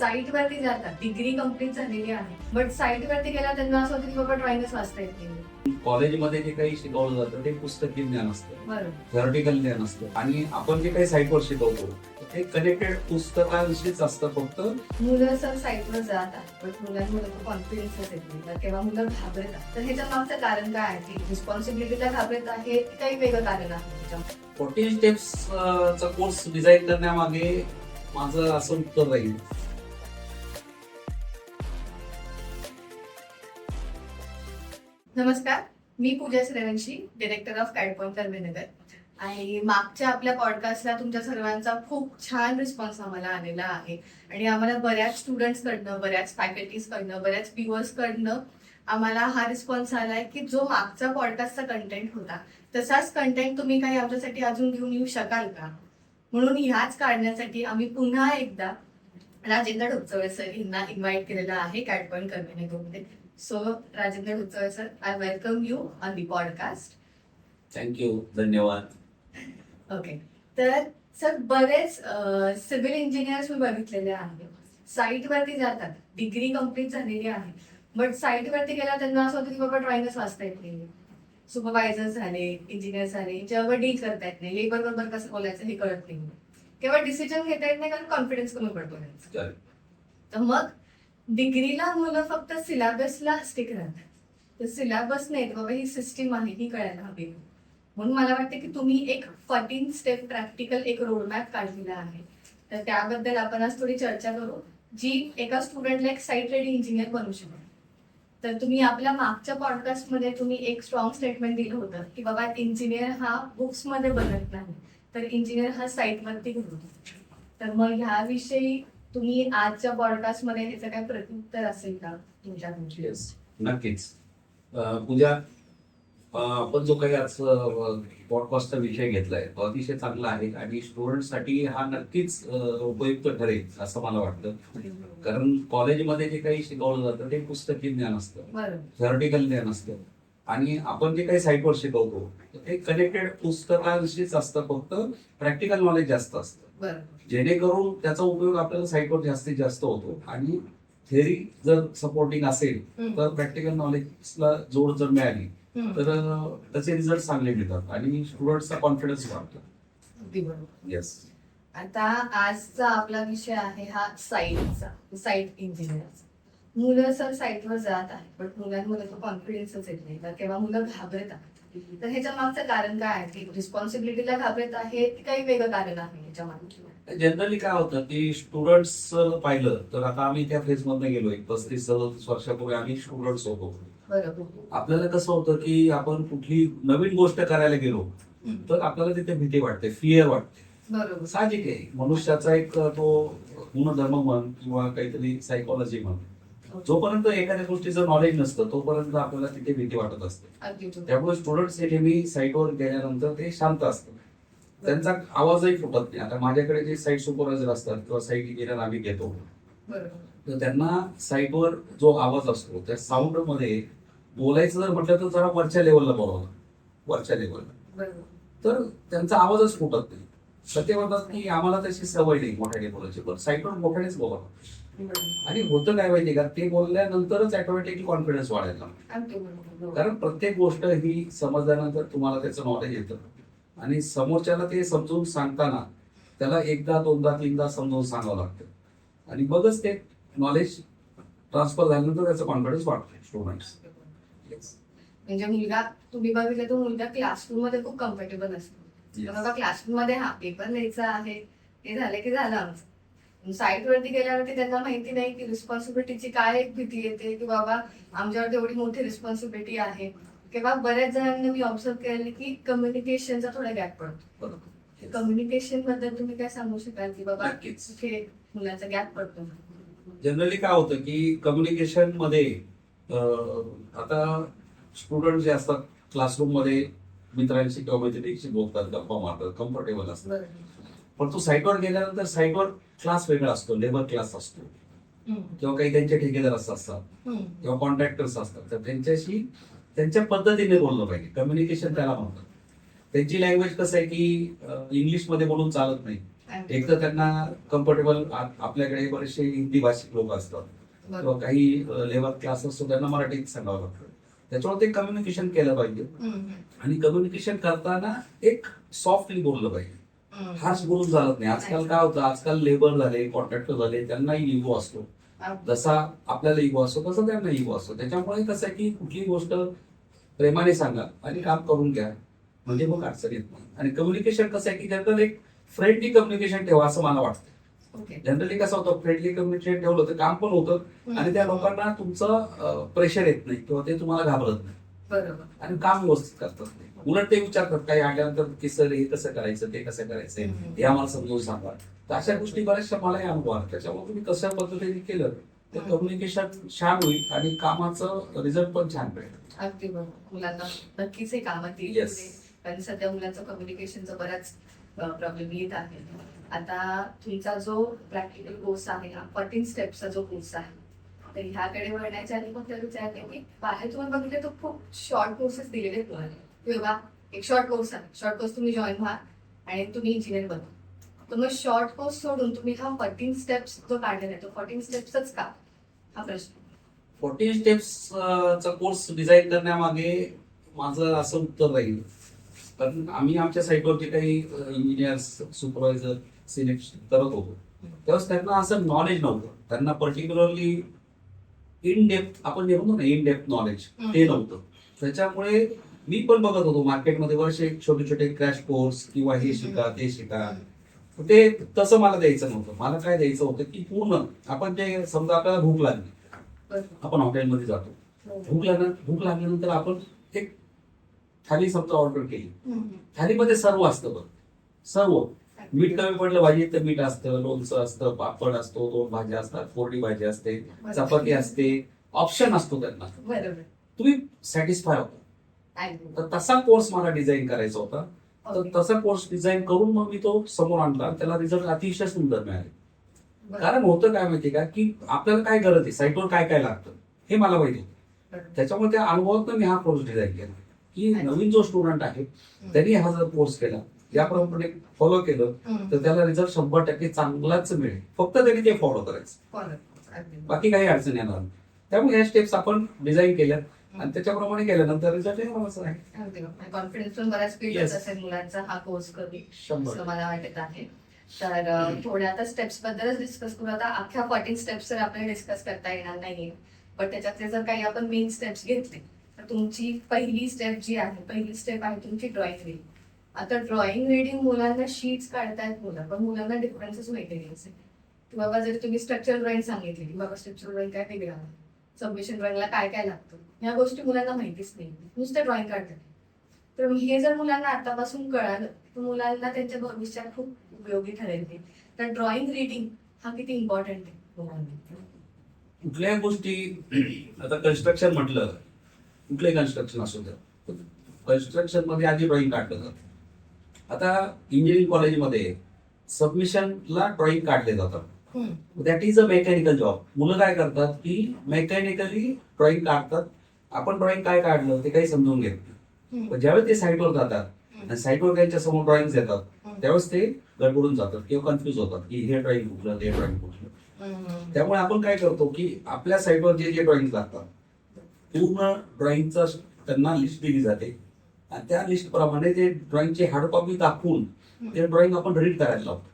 Site वरती जातात, degree complete झालेली आहे, बट साईट वरती गेला त्यांना असं होतं की बाबा ड्रॉइंगच वाचता येत नाही. कॉलेजमध्ये जे काही शिकवलं जातं ते पुस्तकी ज्ञान असतं, बरोबर. थेरॉटिकल ज्ञान असतं आणि आपण जे काही साईटवर शिकवतो ते कनेक्टेड पुस्तकांशीच असतं. फक्त मुलं सर साईटवर जातात, पण मुलांमध्ये तो कॉन्फिडन्सच येत नाही, तर तेव्हा मुलं घाबरतात. तर ह्याच्या मागचं कारण काय आहे? की रिस्पॉन्सिबिलिटीला घाबरत आहे की काही वेगळं कारण आहे त्याच्यामध्ये? 14 स्टेप्स चा कोर्स डिझाईन करण्यामागे माझं असं उत्तर राहील. नमस्कार, मी पूजा श्रेवंशी, डिरेक्टर ऑफ कॅडपॉइंट कर्वेनगर. आणि मागच्या आपल्या पॉडकास्टला तुमच्या सर्वांचा खूप छान रिस्पॉन्स आम्हाला आलेला आहे आणि आम्हाला बऱ्याच स्टुडंट्सकडनं, बऱ्याच फॅकल्टीजकडनं, बऱ्याच व्ह्युअर्सकडनं आम्हाला हा रिस्पॉन्स आलाय की जो मागचा पॉडकास्टचा कंटेंट होता तसाच कंटेंट तुम्ही काही आमच्यासाठी अजून घेऊन येऊ शकाल का? म्हणून ह्याच काढण्यासाठी आम्ही पुन्हा एकदा राजेंद्र ढोकचवळे सर यांना इन्व्हाइट केलेलं आहे कॅडपॉइंट कर्वेनगरमध्ये. So Rajendra Dhokchawale sir, I welcome you on the podcast. Thank you, धन्यवाद. ओके, तर सर बरेच सिव्हिल इंजिनियर्स मी बघितलेले आहेत, साईट वरती जातात, डिग्री कंप्लीट झालेली आहे, बट साईट वरती गेला त्यांना असं होतं की बाबा ड्रॉइंगच वाचता येत नाही. सुपरवायझर झाले, इंजिनियर झाले, ज्यावर डील करता येत नाही, लेबर बरोबर कसं बोलायचं हे कळत नाही, किंवा डिसिजन घेता येत नाही कारण कॉन्फिडन्स कमी पडतो त्यांचा. तर मग डिग्रीला मुलं फक्त सिलेबसला स्टिक राहतात, तर सिलेबस नाही बाबा ही सिस्टीम आहे ही कळायला हवी. म्हणून मला वाटतं की तुम्ही एक 14 स्टेप प्रॅक्टिकल एक रोडमॅप काढलेला आहे, तर त्याबद्दल आपण आज थोडी चर्चा करू, जी एका स्टुडंटला एक साईट रेडी इंजिनियर बनवू शकेल. तर तुम्ही आपल्या मागच्या पॉडकास्टमध्ये तुम्ही एक स्ट्रॉंग स्टेटमेंट दिलं होतं की बाबा इंजिनियर हा बुक्समध्ये बनत नाही, तर इंजिनियर हा साईटवरती घडतो. तर मग ह्याविषयी तुम्ही आजच्या पॉडकास्टमध्ये ह्याचं काय प्रत्युत्तर असेल का तुमच्याकडे? येस, नक्कीच. पूजा, आपण जो काही आज पॉडकास्टचा विषय घेतलाय तो अतिशय चांगला आहे आणि स्टुडंटसाठी हा नक्कीच उपयुक्त ठरेल असं मला वाटतं. कारण कॉलेजमध्ये जे काही शिकवलं जातं ते पुस्तकी ज्ञान असतं, बरोबर. थेरॉटिकल ज्ञान असतं आणि आपण जे काही साईटवर शिकवतो ते कनेक्टेड पुस्तकांशीच असतं, फक्त प्रॅक्टिकल नॉलेज जास्त असतं. बरोबर. जेणेकरून त्याचा उपयोग आपल्याला साईटवर जास्तीत जास्त होतो आणि थेअरी जर सपोर्टिंग असेल तर प्रॅक्टिकल नॉलेजला जोड जर मिळाली तर त्याचे रिझल्ट चांगले मिळतात आणि स्टुडंट्सचा कॉन्फिडन्स वाढतो. अगदी बरोबर. येस. आता आजचा आपला विषय आहे हा साईटचा, साईट इंजिनियरचा. मुलं सर साईटवर जात आहेत, पण मुलांमध्ये तो कॉन्फिडन्सच येत नाही, तर तेव्हा मुलं घाबरतात. तर ह्याच्या मागचं कारण काय आहे? की रिस्पॉन्सिबिलिटीला घाबरत आहे की काही वेगळं कारण आहे ह्याच्या मागे? जनरली काय होतं की स्टुडंट्स पाहिलं तर आता आम्ही त्या फेज मधनं गेलोय, 35-37 वर्षापूर्वी आम्ही स्टुडंट्स होतो. बरोबर. आपल्याला कसं होतं की आपण कुठली नवीन गोष्ट करायला गेलो तर आपल्याला तिथे भीती वाटते, फिअर वाटते. बरोबर. साहजिक आहे, मनुष्याचा एक तो गुणधर्म म्हण किंवा काहीतरी सायकोलॉजी म्हण, जोपर्यंत एखाद्या गोष्टीचं नॉलेज नसतं तोपर्यंत आपल्याला तिथे भीती वाटत असते. अगदी बरोबर. त्यामुळे स्टुडंट्स हे नेहमी साईटवर गेल्यानंतर ते शांत असतात, त्यांचा आवाजही फुटत नाही. आता माझ्याकडे जे साईट सुपरवायझर असतात किंवा साईट इंजिनियर आम्ही घेतो, बरोबर. तर त्यांना साईटवर जो आवाज असतो त्या साऊंड मध्ये बोलायचं जर म्हटलं तर जरा वरच्या लेवलला बोलावं, वरच्या लेवलला, बरोबर. तर त्यांचा आवाजच फुटत नाही. तर ते म्हणतात की आम्हाला तशी सवय नाही मोठ्याने बोलायची, पण साईटवर मोठ्यानेच बोलावं. आणि होतं काय माहिती का, ते बोलल्यानंतरच ऑटोमॅटिकली कॉन्फिडन्स वाढायला लागतो. अगदी बरोबर. कारण प्रत्येक गोष्ट ही समजल्यानंतर तुम्हाला त्याचं नॉलेज येतं आणि समोरच्याला ते समजून सांगताना त्याला एकदा, दोनदा, तीनदा समजून सांगावं लागतं आणि मगच ते नॉलेज ट्रान्सफर झाल्यानंतर त्याचा कॉन्फिडन्स वाढतो स्टुडंट्स. म्हणजे मुलगा, तुम्ही बघितलं तो मुलगा क्लासरूम मध्ये खूप कम्फर्टेबल असतो. बाबा क्लासरूम मध्ये हा पेपर लिहायचा आहे, ते झालं की झालं आमचं. साईट वरती गेल्यावरती त्यांना माहिती नाही की रिस्पॉन्सिबिलिटीची काय एक भीती येते की बाबा आमच्यावर एवढी मोठी रिस्पॉन्सिबिलिटी आहे, किंवा बऱ्याच जणांनी मी ऑब्झर्व केलं की कम्युनिकेशनचा थोडा गॅप पडतो. कम्युनिकेशन बद्दल तुम्ही काय सांगू शकाल की बाबा तिथे मुलांचा गॅप पडतो? जनरली काय होतं की कम्युनिकेशन मध्ये आता स्टुडंट जे असतात क्लासरूम मध्ये मित्रांशी किंवा मैत्रिणीशी बोलतात, गप्पा मारतात, कम्फर्टेबल असतात. पण तो साईटवर गेल्यानंतर साईटवर क्लास वेगळा असतो, लेबर क्लास असतो किंवा काही त्यांचे ठेकेदार असतात किंवा कॉन्ट्रॅक्टर्स असतात, तर त्यांच्याशी त्यांच्या पद्धतीने बोललं पाहिजे. कम्युनिकेशन त्याला म्हणतात. त्यांची लँग्वेज कसं आहे की इंग्लिशमध्ये बोलून चालत नाही, एक तर त्यांना कम्फर्टेबल, आपल्याकडे बरेचसे हिंदी भाषिक लोक असतात किंवा काही लेबर क्लास असतो त्यांना मराठीत सांगावं लागतं. त्याच्यामुळे ते कम्युनिकेशन केलं पाहिजे आणि कम्युनिकेशन करताना एक सॉफ्टली बोललं पाहिजे. हाच बोलून चालत नाही. आजकाल काय होतं, आजकाल लेबर झाले, कॉन्ट्रॅक्टर झाले, त्यांनाही इगो असतो. जसा आपल्याला इगो असतो तसा त्यांना इगो असतो. त्याच्यामुळे कसं आहे की कुठलीही गोष्ट प्रेमाने सांगा आणि काम करून घ्या, म्हणजे मग अडचण येत नाही. आणि कम्युनिकेशन कसं आहे की जनरल एक फ्रेंडली कम्युनिकेशन ठेवा असं मला वाटतं. जनरली कसं होतं, फ्रेंडली कम्युनिकेशन ठेवलं तर काम पण होतं आणि त्या लोकांना तुमचं प्रेशर येत नाही किंवा ते तुम्हाला घाबरत नाही बरोबर. आणि काम व्यवस्थित करतात. उलट ते विचारतात काही आल्यानंतर की सर हे कसं करायचं, ते कसं करायचं, हे आम्हाला समजून सांगा. तर अशा गोष्टी बऱ्याचशा मलाही अनुभव आला. त्याच्यामुळे तुम्ही कशा पद्धतीने केलं तर कम्युनिकेशन छान होईल आणि कामाचं रिझल्ट पण छान मिळेल. अगदी बरोबर. मुलांना नक्कीच हे कामात येईल Yes. पुढे. कारण सध्या मुलांचं कम्युनिकेशनचा बराच प्रॉब्लेम येत आहे. आता तुमचा जो प्रॅक्टिकल कोर्स आहे, हा 14 स्टेप्सचा जो कोर्स आहे, तर ह्याकडे वळण्याच्या आधी मग त्याला विचारले की बाहेर तुम्हाला बघितले तर खूप शॉर्ट कोर्सेस दिलेले आहेत तुम्हाला. किंवा एक शॉर्ट कोर्स आहे, शॉर्ट कोर्स तुम्ही जॉईन व्हा आणि तुम्ही इंजिनियर बना. तर मग शॉर्ट कोर्स सोडून तुम्ही हा 14 स्टेप्स जो काढलेला आहे तो 14 स्टेप्सच का, हा प्रश्न. 14 स्टेप्स चा कोर्स डिझाईन करण्यामागे माझं असं उत्तर राहील, कारण आम्ही आमच्या साईटवरती काही इंजिनियर्स, सुपरवायझर सिलेक्ट करत होतो, तेव्हा त्यांना असं नॉलेज नव्हतं. त्यांना पर्टिक्युलरली इन डेप्थ, आपण जे म्हणतो ना इन डेप्थ नॉलेज, ते नव्हतं. त्याच्यामुळे मी पण बघत होतो मार्केटमध्ये वर्षे छोटे छोटे क्रॅश कोर्स किंवा हे शिका ते शिका. ते तसं मला द्यायचं नव्हतं. मला काय द्यायचं होतं की पूर्ण आपण जे समजा आपल्याला भूक लागली, आपण हॉटेलमध्ये जातो, भूक लागल्यानंतर आपण एक थाली समजा ऑर्डर केली, थालीमध्ये सर्व असतं बघ, सर्व. मीठ कमी पडलं भाजीत तर मीठ असतं, लोणचं असतं, पापड असतो, 2 भाज्या असतात, कोरडी भाजी असते, चपाती असते, ऑप्शन असतो त्यांना. बरोबर. तुम्ही सॅटिस्फाय होता. तर तसा कोर्स मला डिझाईन करायचा होता. तर तसा कोर्स डिझाईन करून मग मी तो समोर आणला. त्याला रिझल्ट अतिशय सुंदर मिळाले. कारण होतं काय माहिती का की आपल्याला काय गरज आहे, साईटवर काय काय लागतं हे मला माहिती होतं. त्याच्यामुळे त्या अनुभवातून मी हा कोर्स डिझाईन केला की नवीन जो स्टुडंट आहे त्यांनी हा जर कोर्स केला, याप्रमाणे फॉलो केलं तर त्याला रिझल्ट 100% चांगलाच मिळेल. फक्त त्यांनी ते फॉलो करायचं, बाकी काही अडचण येणार नाही. त्यामुळे या स्टेप्स आपण डिझाईन केल्या आणि त्याच्याप्रमाणे केल्यानंतर रिझल्ट येणारच आहे. कॉन्फिडन्स पण बऱ्याच बिल्ड Yes. असेल मुलांचा हा कोर्स करून, 100%. असं मला वाटत आहे. तर थोड्या आता स्टेप्स बद्दलच डिस्कस करू. आता अख्ख्या 14 स्टेप्स तर आपल्याला डिस्कस करता येणार नाहीये, पण त्याच्यातले जर काही आपण मेन स्टेप्स घेतले तर तुमची पहिली स्टेप जी आहे, पहिली स्टेप आहे तुमची ड्रॉइंग रीडिंग. आता ड्रॉइंग रीडिंग मुलांना शीट्स काढतायत मुलं, पण मुलांना डिफरन्सेस माहिती नाही असेल की बाबा जर तुम्ही स्ट्रक्चर ड्रॉइंग सांगितली की बाबा स्ट्रक्चर ड्रॉइंग काय वेगळं आहे, सबमिशन ड्रॉइंगला काय काय लागतं, ह्या गोष्टी मुलांना माहितीच नाही, नुसतं ड्रॉइंग काढतात. तर हे जर मुलांना आतापासून कळालं तर मुलांना त्यांच्या भविष्यात खूप उपयोगी ठरेल. तर ड्रॉइंग रीडिंग हा किती इम्पॉर्टंट आहे मुलांना. कुठल्याही गोष्टी, आता कन्स्ट्रक्शन म्हटलं, कुठलंही कन्स्ट्रक्शन असू द्या, कन्स्ट्रक्शन मध्ये आधी ड्रॉइंग काढलं जातं. आता इंजिनिअरिंग कॉलेजमध्ये सबमिशनला ड्रॉइंग काढले जातात. That is a mechanical job. मुलं काय करतात की मेकॅनिकली ड्रॉइंग काढतात. आपण ड्रॉइंग काय काढलं ते काही समजून घेत नाही. पण ज्यावेळेस ते साईटवर जातात आणि साईटवर त्यांच्या समोर ड्रॉइंग येतात, त्यावेळेस ते गडबडून जातात किंवा कन्फ्युज होतात की हे ड्रॉइंग कुठलं, हे ड्रॉइंग कुठलं. त्यामुळे आपण काय करतो की आपल्या साईटवर जे जे ड्रॉइंग लागतात पूर्ण ड्रॉइंगचा त्यांना लिस्ट दिली जाते आणि त्या लिस्ट प्रमाणे ते ड्रॉइंगची हार्ड कॉपी दाखवून ते ड्रॉइंग आपण रीड करायला लावतो.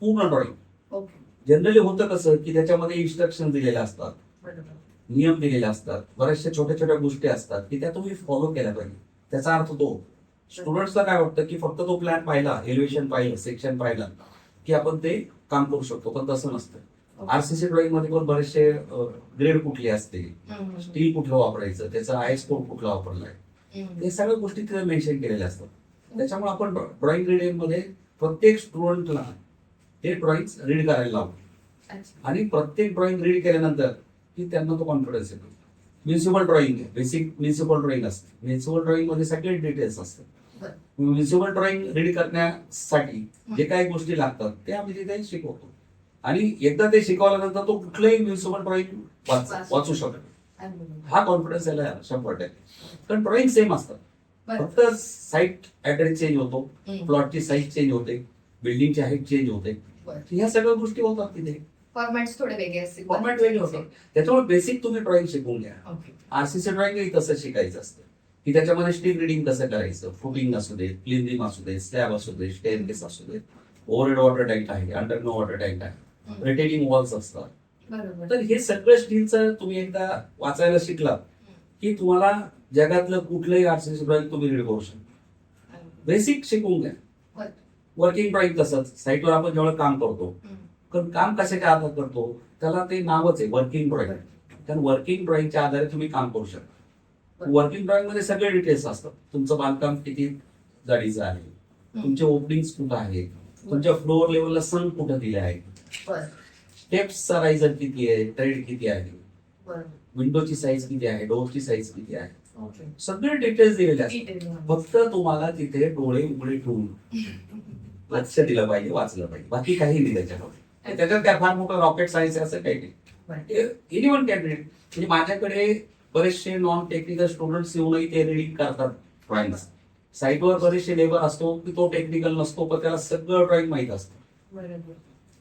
पूर्ण ड्रॉइंग. जनरली होतं कसं की त्याच्यामध्ये इन्स्ट्रक्शन दिलेले असतात, नियम दिलेले असतात, बऱ्याचशा छोट्या छोट्या गोष्टी असतात की त्या तुम्ही फॉलो केल्या पाहिजे. त्याचा अर्थ तो स्टुडंट्सला काय वाटतं की फक्त तो प्लॅन पाहिला, एलिव्हेशन पाहिलं, सेक्शन पाहिलं की आपण ते काम करू शकतो, पण तसं नसतं. आरसीसी ड्रॉइंग मध्ये पण बरेचसे ग्रेड कुठली असते, स्टील कुठलं वापरायचं, त्याचा आयएस कोड कुठला वापरलाय, हे सगळ्या गोष्टी तिथे मेन्शन केलेल्या असतात. त्याच्यामुळे आपण ड्रॉइंग रीडिंग मध्ये प्रत्येक स्टुडंटला ते ड्रॉइंग रीड करायला लावतो आणि प्रत्येक ड्रॉइंग रीड केल्यानंतर की त्यांना तो कॉन्फिडन्स येतो. म्युन्सिपल ड्रॉइंग आहे, बेसिक म्युन्सिपल ड्रॉइंग असते. म्युन्सिपल ड्रॉइंग मध्ये सगळे डिटेल्स असतात. म्युन्सिपल ड्रॉइंग रीड करण्यासाठी जे काही गोष्टी लागतात ते आम्ही तिथे शिकवतो आणि एकदा ते शिकवल्यानंतर तो कुठलंही म्युन्सिपल ड्रॉइंग वाचू शकतो. हा कॉन्फिडन्स यायला 100%. कारण ड्रॉइंग सेम असतात, फक्त साईट ऍड्रेस चेंज होतो, प्लॉटची साईज चेंज होते, बिल्डिंगची हाईट चेंज होते. बरं. ह्या सगळ्या गोष्टी होतात तिथे. फॉर्मॅट्स थोडे वेगळे असतील. फॉर्मॅट वेगळे होतात. त्याच्यामुळे बेसिक तुम्ही ड्रॉइंग शिकून घ्या. ओके. आरसीसी ड्रॉइंग तसं शिकायचं असतं की त्याच्यामध्ये स्टील रिडिंग कसं करायचं, फुटिंग असू दे, क्लिनिंग असू दे, स्लॅब असू दे, स्टेअरकेस असू दे, ओव्हरहेड वॉटर टँक आहे, अंडरग्राउंड वॉटर टँक आहे, रिटेनिंग वॉल्स असतात. बरोबर. तर हे सगळं स्टीलचं तुम्ही एकदा वाचायला शिकलात की तुम्हाला जगातलं कुठलंही आरसीसी ड्रॉइंग तुम्ही रीड करू शकता. बेसिक शिकून घ्या. बरं. वर्किंग ड्रॉइंग तसंच साईटवर आपण जेव्हा काम करतो, पण काम कशाच्या आधारे करतो त्याला ते नावच आहे वर्किंग ड्रॉइंग. कारण वर्किंग ड्रॉइंगच्या आधारे तुम्ही काम करू शकता. वर्किंग ड्रॉइंग मध्ये सगळे डिटेल्स असतात. तुमचं बांधकाम किती जाडीचं आहे, तुमचे ओपनिंग कुठं आहे, तुमच्या फ्लोअर लेवलला सन कुठं दिले आहे, बरं. स्टेप्सचा रायझर किती आहे, ट्रेड किती आहे, बरं. विंडोची साईज किती आहे, डोअरची साईज किती आहे, ओके. सगळे डिटेल्स दिलेले असतात. Detail. फक्त तुम्हाला तिथे डोळे उघडे ठेवून लक्ष दिलं पाहिजे, वाचलं पाहिजे, बाकी काही नाही त्याच्यामध्ये. त्याच्यात काय फार मोठं रॉकेट सायन्स आहे असं काही नाही. Anyone can read. म्हणजे माझ्याकडे बरेचसे नॉन टेक्निकल स्टुडंट्स येऊनही ते रीडिंग करतात ड्रॉइंग. साईटवर बरेचसे लेबर असतो की तो टेक्निकल नसतो पण त्याला सगळं ड्रॉइंग माहित असतं. बरोबर.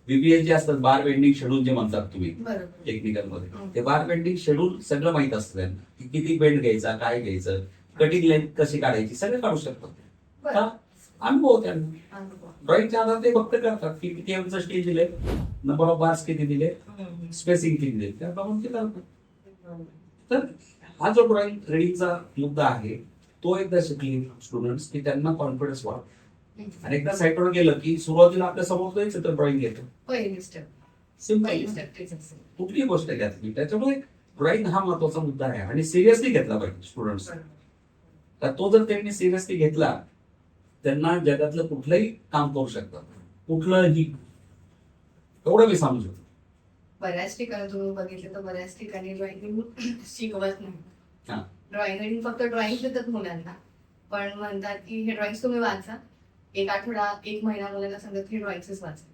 बीबीएस जे असतात, बार बेंडिंग शेड्यूल जे म्हणतात तुम्ही बरोबर. टेक्निकल मध्ये, ते बार बेंडिंग शेड्यूल सगळं माहित असतं त्यांना की किती बेंड घ्यायचा, काय घ्यायचं, कटिंग लेंथ कशी काढायची, सगळं काढू शकतात. बरं. हा, अनुभव त्यांना. अनुभव. ड्रॉइंगच्या आधार ते फक्त करतात की किती एमचं स्टेज दिले, नंबर ऑफ बार्स किती दिले, स्पेसिंग किती दिले, त्याप्रमाणे ते करतात. तर हा जो ड्रॉइंग रीडिंगचा मुद्दा आहे तो एकदा शिकले स्टुडंट्स की त्यांना कॉन्फिडन्स वाढतो. आणि एकदा साईटवर गेलं की सुरुवातीला आपल्या समोर जायचं तर ड्रॉइंग येतो. पहिली स्टेप. सिम्पल. पहिली स्टेप तीच असेल. कुठलीही गोष्ट घ्या तुम्ही. त्याच्यामुळे ड्रॉइंग हा महत्वाचा मुद्दा आहे आणि सिरियसली घेतला पाहिजे स्टुडंट्स. तर तो जर त्यांनी सिरियसली घेतला त्यांना जगातलं कुठलंही काम करू शकतात, कुठलंही. एवढं मी सांगू शकतो. बऱ्याच ठिकाणी तुम्ही बघितलं तर बऱ्याच ठिकाणी ड्रॉइंग शिकवत नाही. हा. ड्रॉइंग फक्त ड्रॉइंग देतात मुलांना, पण म्हणतात की हे ड्रॉइंग तुम्ही वाचा, एक आठवडा एक महिना मुलांना सांगतात की ड्रॉइंगच वाचा.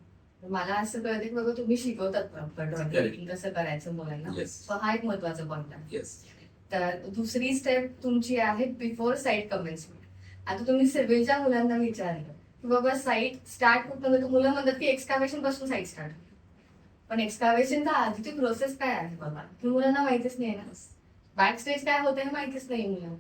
तर मला असं कळतं की बाबा तुम्ही शिकवतात प्रॉपर ड्रॉइंग कसं करायचं मुलांना. Yes. So हा एक महत्वाचा पॉईंट आहे. येस. तर दुसरी स्टेप तुमची आहे बिफोर साईट कमेन्समेंट. आता तुम्ही सिव्हिलच्या मुलांना विचारलं की बाबा साईट स्टार्ट कुठं, तर मुलं म्हणतात की एक्सकावेशन पासून साईट स्टार्ट. पण एक्सकावेशनचा आधीची प्रोसेस काय आहे बाबा ही मुलांना माहितीच नाही ना. बॅक स्टेज काय होतं हे माहितीच नाही मुलांना.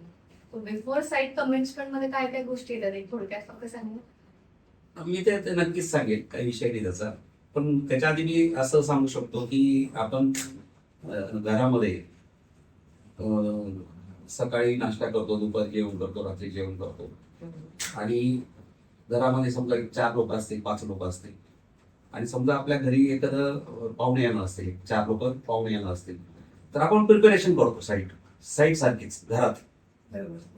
बिफोर साईट कमेन्समेंट मध्ये काय काय गोष्टी येतात एक थोडक्यात फक्त सांगा. मी ते नक्कीच सांगेन, काही विषय नाही त्याचा. पण त्याच्या आधी मी असं सांगू शकतो की आपण घरामध्ये सकाळी नाश्ता करतो, दुपारी जेवण करतो, रात्री जेवण करतो. आणि घरामध्ये समजा 4 लोक असतील, 5 लोक असतील आणि समजा आपल्या घरी एखादं पाहुणे येणार असतील, 4 लोक पाहुणे येणार असतील, तर आपण प्रिपरेशन करतो. साईट सारखीच घरात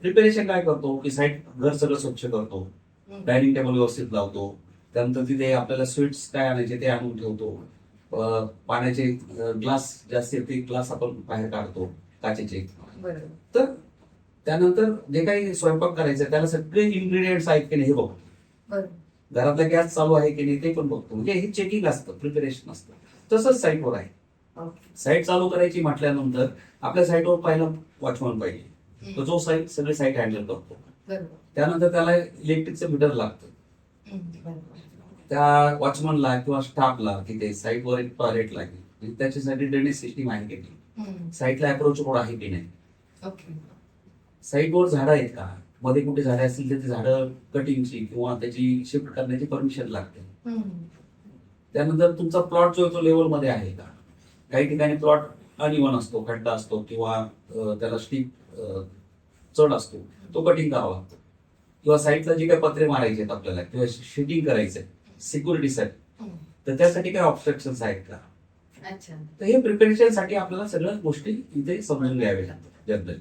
प्रिपरेशन काय करतो की साईट घर सगळं स्वच्छ करतो, डायनिंग टेबल व्यवस्थित लावतो, त्यानंतर तिथे आपल्याला स्वीट्स काय आणायचे ते आणून ठेवतो, पाण्याचे ग्लास जे असतील ते ग्लास आपण बाहेर काढतो काचेचे. तर त्यानंतर जे काही स्वयंपाक करायचं त्याला सगळे इन्ग्रेडियंट्स आहेत की नाही हे बघतो. घरातला गॅस चालू आहे की नाही ते पण बघतो. म्हणजे हे चेकिंग असतं, प्रिपरेशन असतं. तसंच साईटवर आहे. साईट चालू करायची म्हटल्यानंतर आपल्या साईटवर पहिला वॉचमन पाहिजे, तो जो साईट सगळे साईट हँडल करतो. त्यानंतर त्याला इलेक्ट्रिकचं मीटर लागतं. त्या वॉचमनला किंवा स्टाफला तिथे साईटवर एक टॉयलेट लागेल, त्याच्यासाठी ड्रेनेज सिस्टीम आहे की नाही, साईटला अप्रोच रोड आहे की नाही, साईटवर झाडं आहेत का, मध्ये कुठे झाडं असतील तर ते झाडं कटिंगची किंवा त्याची शिफ्ट करण्याची परमिशन लागते. त्यानंतर तुमचा प्लॉट जो तो लेवल मध्ये आहे का. काही ठिकाणी प्लॉट अनइवन असतो, खड्डा असतो किंवा त्याला स्टीप चढ असतो, तो कटिंग करावा लागतो. किंवा साईटला जे काही पत्रे मारायचे आहेत आपल्याला किंवा शिटिंग करायचंय सिक्युरिटीसाठी, तर त्यासाठी काही ऑब्स्ट्रक्शन्स आहेत का. तर हे प्रिपरेशन साठी आपल्याला सगळ्या गोष्टी इथे समजून घ्याव्या लागतात जनरली.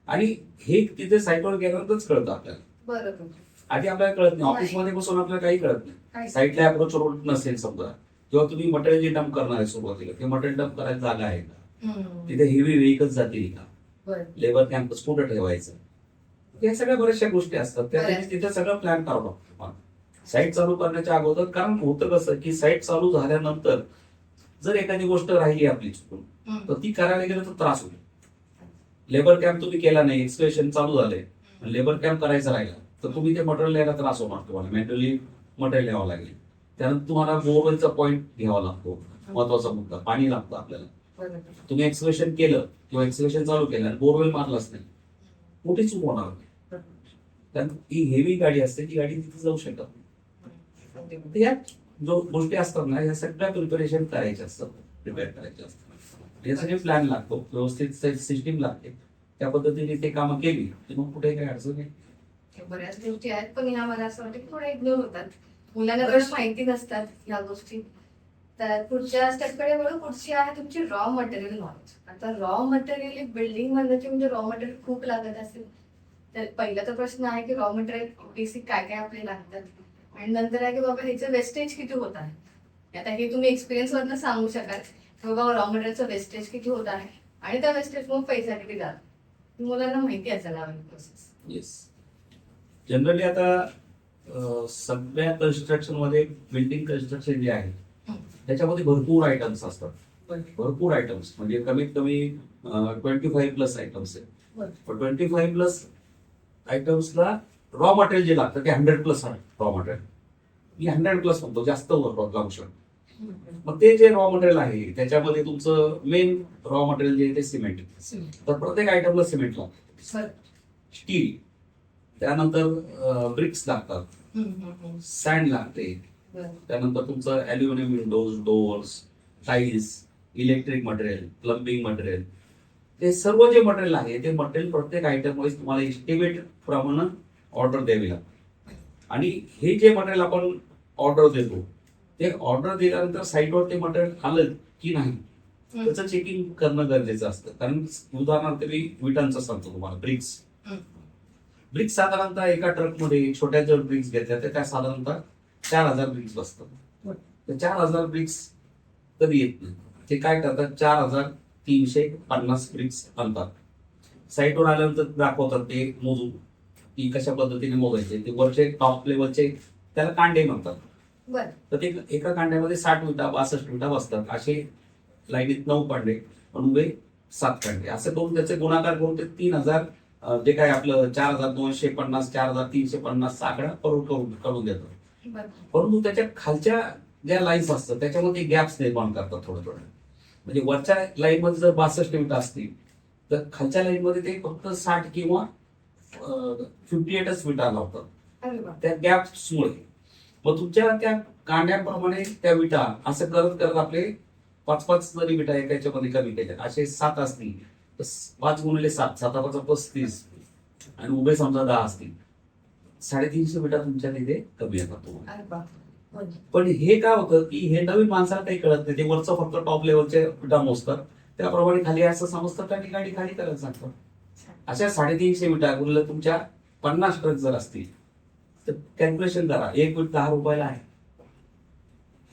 आणि हे तिथे साईटवर गेल्यानंतरच कळतं आपल्याला. आधी आपल्याला कळत नाही, ऑफिसमध्ये बसून आपल्याला काही कळत नाही. साईटला अप्रोच रोड नसेल समजा, किंवा तुम्ही मटेरियल जे डंप करणार आहे सुरुवातीला ते मटेरियल डंप करायला जागा आहे का, तिथे हेवी व्हेकल्स जातील का, लेबर कॅम्पस कुठं ठेवायचं, या सगळ्या बऱ्याचशा गोष्टी असतात. त्या तिथे सगळं प्लॅन करावं लागतं साईट चालू करण्याच्या अगोदर. कारण होतं कसं की साईट चालू झाल्यानंतर जर एखादी गोष्ट राहिली आपली चुकून तर ती करायला गेलं तर त्रास होतो. लेबर कॅम्प तुम्ही केला नाही, एक्सकॅव्हेशन चालू झाले, लेबर कॅम्प करायचा राहिला तर तुम्ही ते मटेरियल यायला त्रास होणार तुम्हाला, मॅन्युअली मटेरियल यावं लागेल. त्यानंतर तुम्हाला बोरवेलचा पॉईंट घ्यावा लागतो, महत्वाचा मुद्दा. पाणी लागतं आपल्याला. बरोबर. तुम्ही एक्सकॅव्हेशन केलं किंवा एक्सकॅव्हेशन चालू केलं आणि बोरवेल मारलाच नाही, मोठी चूक होणार नाही. कारण ही हेवी गाडी असते, ती गाडी तिथे जाऊ शकत नाही. तर या जो गोष्टी असतात ना, या सगळ्या प्रिपरेशन करायच्या असतात, प्रिपेअर करायच्या असतात. यासाठी प्लॅन लागतो, व्यवस्थित सिस्टीम लागते. त्या पद्धतीने ते कामं केली तर मग कुठे काही अडचण नाही. बऱ्याच गोष्टी आहेत, पण ह्या मला असं वाटतं की थोड्या इग्नोर होतात. मुलांना थोड्या माहिती नसतात ह्या गोष्टी. तर पुढच्या स्टेपकडे वळू. पुढची आहे तुमची रॉ मटेरियल नॉलेज. आता रॉ मटेरियल बिल्डिंग बनवायची म्हणजे रॉ मटेरियल खूप लागत असेल. तर पहिला तर प्रश्न आहे की रॉ मटेरियल बेसिक काय काय आपले लागतात, आणि नंतर आहे की बाबा ह्याचं वेस्टेज किती होत आहे. आता हे तुम्ही एक्सपिरियन्स वरनं सांगू शकाल की बाबा रॉ मटेरियलचं वेस्टेज किती होत आहे, आणि त्या वेस्टेज मग पैसा किती जातो. मुलांना माहिती असायला हवी प्रोसेस. येस, जनरली आता सगळ्या कन्स्ट्रक्शन मध्ये, बिल्डिंग कन्स्ट्रक्शन जे आहे त्याच्यामध्ये भरपूर आयटम्स असतात. भरपूर आयटम्स म्हणजे कमीत कमी 25 प्लस आयटम्स आहेत. पण 25 प्लस आयटम्सला रॉ मटेरियल जे लागतं ते 100 प्लस रॉ मटेरियल. मी 100 प्लस म्हणतो, जास्त लागू शकतो. मग ते जे रॉ मटेरियल आहे त्याच्यामध्ये तुमचं मेन रॉ मटेरियल जे आहे ते सिमेंट. तर प्रत्येक आयटमला सिमेंट लागतं, स्टील, त्यानंतर ब्रिक्स लागतात, सँड लागते, त्यानंतर तुमचं aluminium Windows, doors, tiles, electric material, plumbing material. ते सर्व जे मटेरियल आहे ते मटेरियल प्रत्येक आयटम वाईज तुम्हाला एस्टिमेट प्रमाणे ऑर्डर द्यावी लागते. आणि हे जे मटेरियल आपण ऑर्डर देतो ते ऑर्डर दिल्यानंतर साईटवर ते मटेरियल आलं की नाही त्याचं चेकिंग करणं गरजेचं असतं. कारण उदाहरणार्थ मी विटांचं सांगतो तुम्हाला. ब्रिक्स साधारणतः एका ट्रकमध्ये छोट्या जर ब्रिक्स घेतल्या तर त्या साधारणतः 4000 ब्रिक्स बसतात. तर 4000 ब्रिक्स कधी येत नाही, ते काय करतात 4350 ब्रिक्स आणतात. साईटवर आल्यानंतर दाखवतात ते मोजून की कशा पद्धतीने मोजायचे. ते वरचे टॉप लेवलचे त्याला कांडे म्हणतात. तर ते एका कांड्यामध्ये 60 विटा 62 विटा बसतात. असे लाईनीत 9 कांडे पण उभे 7 कांडे, असं करून त्याचे गुणाकार करून ते 3000 जे काय आपलं 4250 4350 आकडा करून देतात. परंतु त्याच्या खालच्या ज्या लाईन्स असतात त्याच्यामध्ये गॅप्स निर्माण करतात थोडं थोडं. म्हणजे वरच्या लाईन मध्ये जर 62 विटा असतील तर खालच्या लाईन मध्ये ते फक्त 60 किंवा 58च विटा लावतात त्या गॅप्समुळे. मग तुमच्या त्या कांड्याप्रमाणे त्या विटा असं करत करत आपले 5-5 जरी विटा एकाच्यामध्ये कमी केल्या, असे 7 असतील तर 5 गुणिले 7, 7 35, आणि उभे समजा 10 असतील, 350 विटा तुमच्या तिथे कमी येतात तुम्हाला. पण हे काय होतं की हे नवीन माणसाला काही कळत नाही. ते वरचं फक्त टॉप लेवलचे विटा मोजतात, त्याप्रमाणे खाली असं समजतं आणि गाडी खाली करायला सांगतात. अशा 350 विटा गुणिले तुमच्या 50 ट्रक जर असतील तर कॅल्क्युलेशन करा, 1 विट 10 रुपयाला आहे.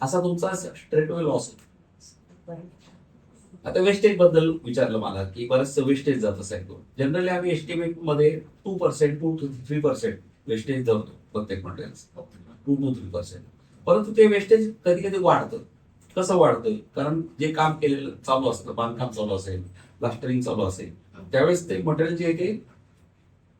असा तुमचा स्ट्रेटवे लॉस. आता वेस्टेज बद्दल विचारलं मला की बरंचसं वेस्टेज जात असेल. जनरली आम्ही एस्टिमेट मध्ये 2% 2 to 3% वेस्टेज धरतो प्रत्येक मटेरियल, 2 to 3%. परंतु ते वेस्टेज कधी कधी वाढतं. कसं वाढतं? कारण जे काम केलेलं चालू असतं, बांधकाम चालू असेल, प्लास्टरिंग चालू असेल, त्यावेळेस ते मटेरियल जे आहे ते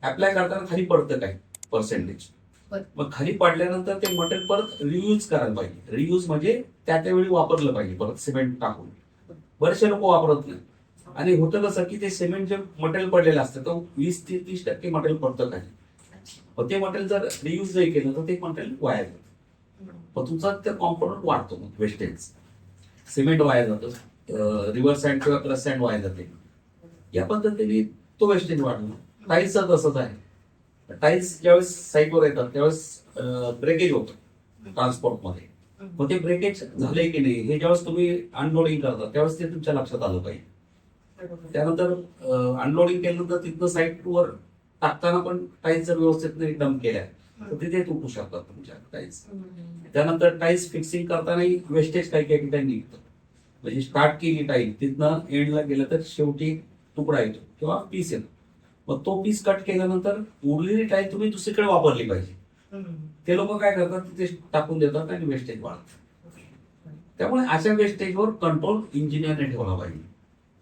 अप्लाय करताना खाली पडतं काय पर्सेंटेज. मग खाली पडल्यानंतर ते मटेरियल परत रियूज करायला पाहिजे. रियूज म्हणजे त्यावेळी वापरलं पाहिजे परत सिमेंट टाकून. बरेचसे लोक वापरत नाही. आणि होतं कसं की ते सिमेंट जे मटेरियल पडलेलं असतं तर 20 ते 30% मटेरियल पडतं खाली. मग ते मटेरियल जर रियूज जरी केलं तर ते मटेरियल वाया जातं. मग तुमचा ते कॉम्पोनंट वाढतो, मग वेस्टेज. सिमेंट वाया जातं, रिव्हर सँड किंवा प्लस सँड वाया जाते. या पद्धतीने तो वेस्टेज वाढतो. टाईल्सचं तसंच आहे. टाईल्स ज्यावेळेस साईटवर येतात त्यावेळेस ब्रेकेज होतं ट्रान्सपोर्टमध्ये. मग ते ब्रेकेज झाले की नाही हे ज्यावेळेस तुम्ही अनलोडिंग करता त्यावेळेस ते तुमच्या लक्षात आलं पाहिजे. त्यानंतर अनलोडिंग केल्यानंतर तिथनं साईटवर टाकताना पण टाईल्स जर व्यवस्थित नाही डंप केल्या तर तिथे तुटू शकतात तुमच्या टाईल्स. त्यानंतर टाईल्स फिक्सिंग करतानाही वेस्टेज काही काही ठिकाणी निघतं. म्हणजे स्टार्ट केली टाईल, तिथनं एंडला गेलं तर शेवटी तुकडा येतो किंवा पीस येतो. मग तो पीस कट केल्यानंतर उरलेली टाईल तुम्ही दुसरीकडे वापरली पाहिजे. ते लोक काय करतात, ते टाकून देतात आणि वेस्टेज वाढतात. त्यामुळे अशा वेस्टेजवर कंट्रोल इंजिनियरने ठेवला पाहिजे